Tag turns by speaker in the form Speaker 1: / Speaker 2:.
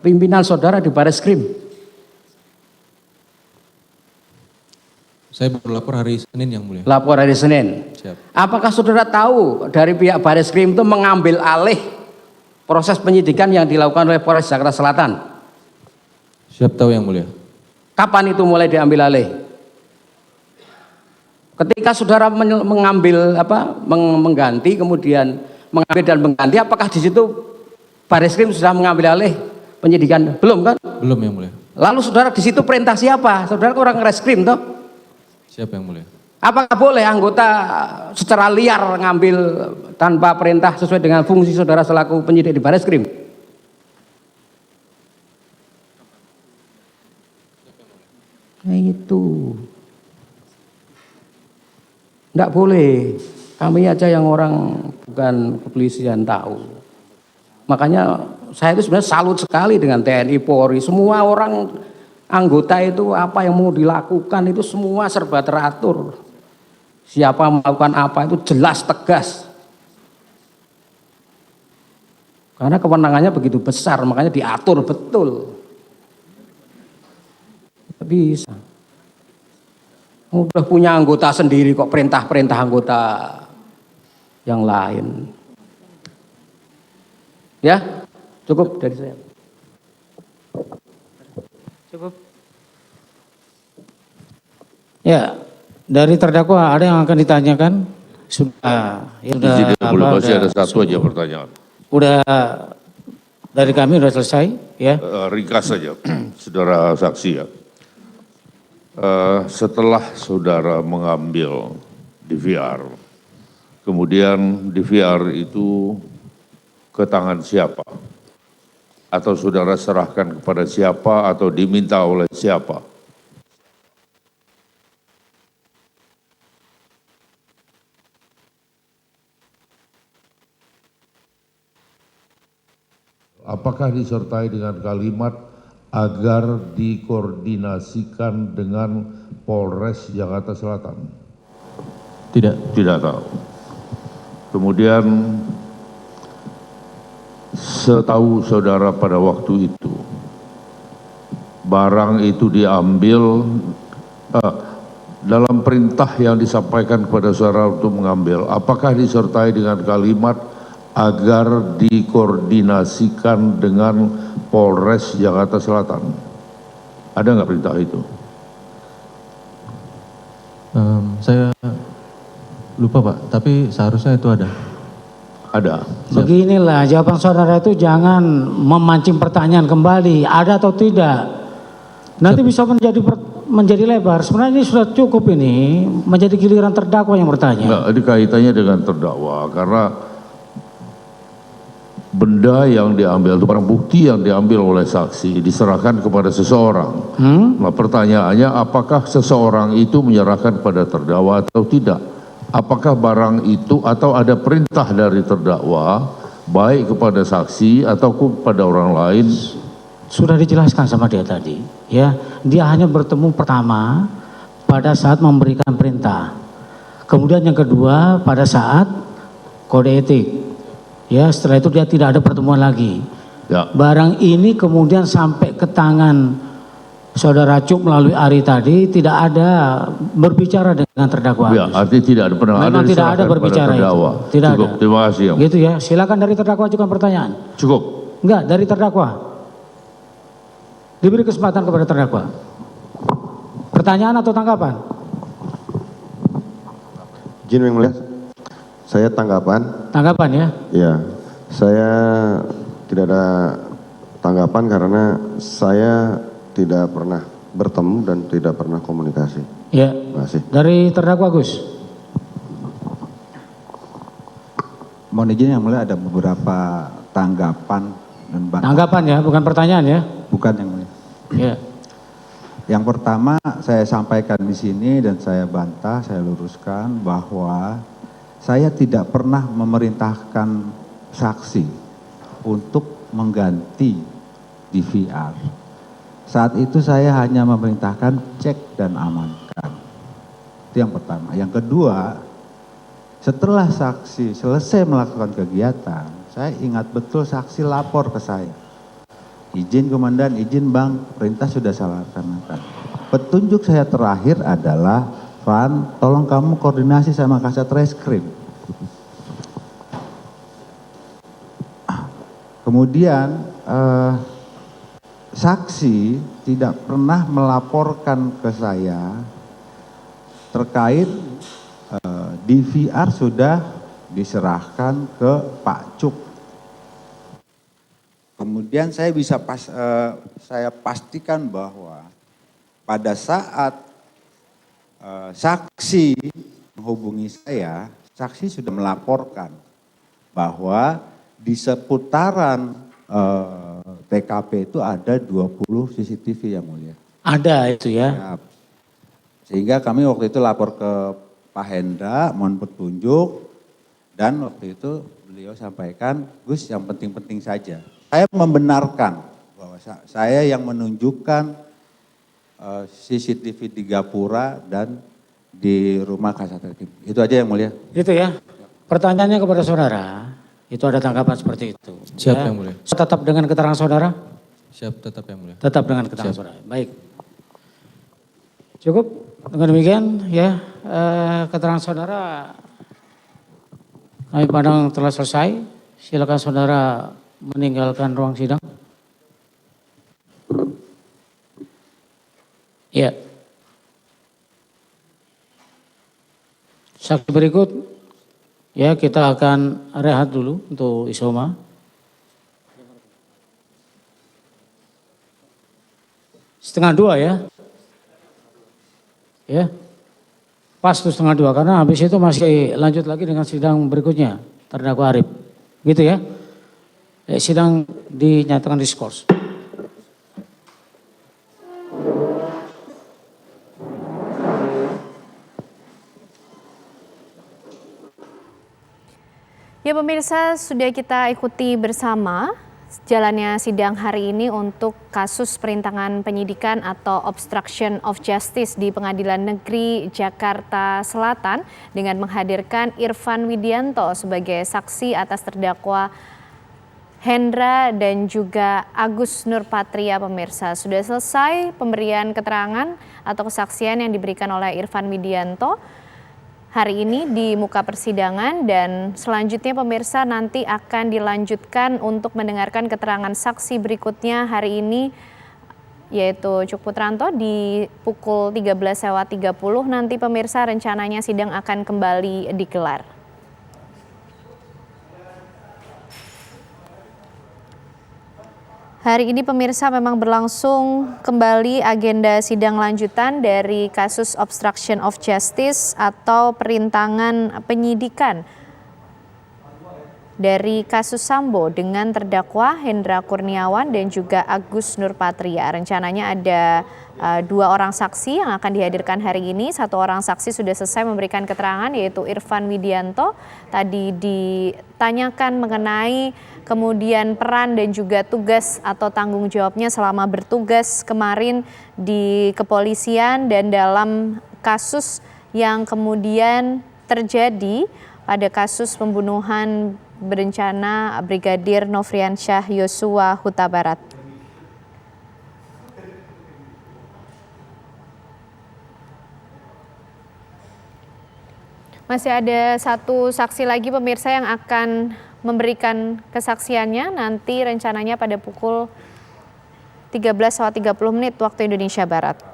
Speaker 1: pimpinan saudara di Bareskrim?
Speaker 2: Saya baru lapor hari Senin yang mulia.
Speaker 1: Lapor hari Senin.
Speaker 2: Siap.
Speaker 1: Apakah saudara tahu dari pihak Bareskrim itu mengambil alih proses penyidikan yang dilakukan oleh Polres Jakarta Selatan?
Speaker 2: Siap tahu yang mulia.
Speaker 1: Kapan itu mulai diambil alih? Ketika saudara mengambil mengganti, kemudian mengambil dan mengganti, apakah di situ Bareskrim sudah mengambil alih penyidikan? Belum kan?
Speaker 2: Belum yang mulia.
Speaker 1: Lalu saudara di situ perintah siapa? Saudara orang Reskrim toh?
Speaker 2: Siap yang mulia.
Speaker 1: Apakah boleh anggota secara liar ngambil tanpa perintah sesuai dengan fungsi saudara selaku penyidik di Bareskrim? Nah itu. Enggak boleh. Kami aja yang orang bukan kepolisian tahu. Makanya saya itu sebenarnya salut sekali dengan TNI, Polri. Semua orang anggota itu apa yang mau dilakukan itu semua serba teratur. Siapa melakukan apa itu jelas tegas. Karena kewenangannya begitu besar, makanya diatur betul. Tidak bisa. Udah punya anggota sendiri kok perintah-perintah anggota yang lain. Ya, cukup dari saya. Cukup.
Speaker 3: Ya, dari terdakwa ada yang akan ditanyakan? Sudah, ya udah.
Speaker 4: Masih ada satu aja pertanyaan.
Speaker 3: Udah dari kami udah selesai, ya.
Speaker 4: Ringkas saja, saudara saksi ya. Setelah saudara mengambil DVR, kemudian DVR itu ke tangan siapa? Atau saudara serahkan kepada siapa atau diminta oleh siapa? Apakah disertai dengan kalimat agar dikoordinasikan dengan Polres Jakarta Selatan?
Speaker 2: Tidak.
Speaker 4: Tidak tahu. Kemudian setahu saudara pada waktu itu, barang itu diambil dalam perintah yang disampaikan kepada saudara untuk mengambil, apakah disertai dengan kalimat agar dikoordinasikan dengan Polres Jakarta Selatan? Ada nggak perintah itu?
Speaker 2: Saya lupa Pak, tapi seharusnya itu ada.
Speaker 4: Ada.
Speaker 3: Beginilah jawaban saudara itu jangan memancing pertanyaan kembali, ada atau tidak. Nanti bisa menjadi lebar. Sebenarnya ini sudah cukup ini, menjadi giliran terdakwa yang bertanya.
Speaker 4: Enggak, ini kaitannya dengan terdakwa karena benda yang diambil itu barang bukti yang diambil oleh saksi diserahkan kepada seseorang. Nah, pertanyaannya apakah seseorang itu menyerahkan kepada terdakwa atau tidak? Apakah barang itu atau ada perintah dari terdakwa baik kepada saksi atau kepada orang lain?
Speaker 3: Sudah dijelaskan sama dia tadi, ya. Dia hanya bertemu pertama pada saat memberikan perintah. Kemudian yang kedua pada saat kode etik. Ya, setelah itu dia tidak ada pertemuan lagi.
Speaker 4: Ya.
Speaker 3: Barang ini kemudian sampai ke tangan saudara Cuk melalui Ari tadi tidak ada berbicara dengan terdakwa.
Speaker 4: Ya, artinya tidak ada pernah
Speaker 3: memang
Speaker 4: ada
Speaker 3: tidak ada berbicara itu. Tidak
Speaker 4: Cukup,
Speaker 3: ada.
Speaker 4: terima kasih. Yang.
Speaker 3: Gitu ya. Silakan dari terdakwa ajukan pertanyaan.
Speaker 4: Cukup.
Speaker 3: Enggak, dari terdakwa. Diberi kesempatan kepada terdakwa. Pertanyaan atau tanggapan?
Speaker 5: Izin yang mulia. Saya tanggapan.
Speaker 3: Tanggapan ya?
Speaker 5: Ya, saya tidak ada tanggapan karena saya tidak pernah bertemu dan tidak pernah komunikasi.
Speaker 3: Ya.
Speaker 5: Terima kasih.
Speaker 3: Dari terdakwa Gus.
Speaker 6: Mohon izin yang mulia ada beberapa tanggapan dan bantahan.
Speaker 3: Tanggapan ya, bukan pertanyaan ya?
Speaker 6: Bukan yang mulia.
Speaker 3: Ya.
Speaker 6: Yang pertama saya sampaikan di sini dan saya bantah, saya luruskan bahwa saya tidak pernah memerintahkan saksi untuk mengganti DVR. Saat itu saya hanya memerintahkan cek dan amankan. Itu yang pertama. Yang kedua, setelah saksi selesai melakukan kegiatan, saya ingat betul saksi lapor ke saya. izin komandan, izin bang, perintah sudah saya laksanakan. Petunjuk saya terakhir adalah, Van, tolong kamu koordinasi sama Kasat Reskrim. Kemudian saksi tidak pernah melaporkan ke saya terkait DVR sudah diserahkan ke Pak Cuk. Kemudian saya bisa saya pastikan bahwa pada saat saksi menghubungi saya, saksi sudah melaporkan bahwa di seputaran TKP itu ada 20 CCTV yang mulia.
Speaker 3: Ada itu ya.
Speaker 6: Ya. Sehingga kami waktu itu lapor ke Pak Hendra, mohon petunjuk, dan waktu itu beliau sampaikan, Gus yang penting-penting saja. Saya membenarkan bahwa saya yang menunjukkan CCTV di Gapura dan di rumah Kasat Reskrim. Itu aja yang mulia.
Speaker 3: Itu ya. Pertanyaannya kepada saudara, itu ada tanggapan seperti itu.
Speaker 2: Siap
Speaker 3: ya.
Speaker 2: yang mulia.
Speaker 3: Tetap dengan keterangan saudara?
Speaker 2: Siap, tetap yang mulia.
Speaker 3: Tetap dengan keterangan saudara. Baik. Cukup dengan demikian ya, keterangan saudara kami pandang telah selesai. Silakan saudara meninggalkan ruang sidang. Ya. Saksi berikut, ya kita akan rehat dulu untuk isoma. Setengah dua ya. Ya. Pas tuh setengah dua, karena habis itu masih lanjut lagi dengan sidang berikutnya, terdakwa Arif. Gitu ya. Sidang dinyatakan diskors.
Speaker 7: Ya pemirsa, sudah kita ikuti bersama jalannya sidang hari ini untuk kasus perintangan penyidikan atau obstruction of justice di Pengadilan Negeri Jakarta Selatan dengan menghadirkan Irfan Widianto sebagai saksi atas terdakwa Hendra dan juga Agus Nurpatria. Pemirsa, sudah selesai pemberian keterangan atau kesaksian yang diberikan oleh Irfan Widianto hari ini di muka persidangan, dan selanjutnya pemirsa nanti akan dilanjutkan untuk mendengarkan keterangan saksi berikutnya hari ini, yaitu Cuk Putranto di pukul 13.30 nanti pemirsa rencananya sidang akan kembali digelar. Hari ini pemirsa memang berlangsung kembali agenda sidang lanjutan dari kasus obstruction of justice atau perintangan penyidikan dari kasus Sambo dengan terdakwa Hendra Kurniawan dan juga Agus Nurpatria. Rencananya ada 2 orang saksi yang akan dihadirkan hari ini. 1 orang saksi sudah selesai memberikan keterangan, yaitu Irfan Widianto. Tadi ditanyakan mengenai kemudian peran dan juga tugas atau tanggung jawabnya selama bertugas kemarin di kepolisian dan dalam kasus yang kemudian terjadi pada kasus pembunuhan berencana Brigadir Nofriansyah Yosua Huta Barat. Masih ada 1 saksi lagi pemirsa yang akan memberikan kesaksiannya nanti rencananya pada pukul 13.30 waktu Indonesia Barat.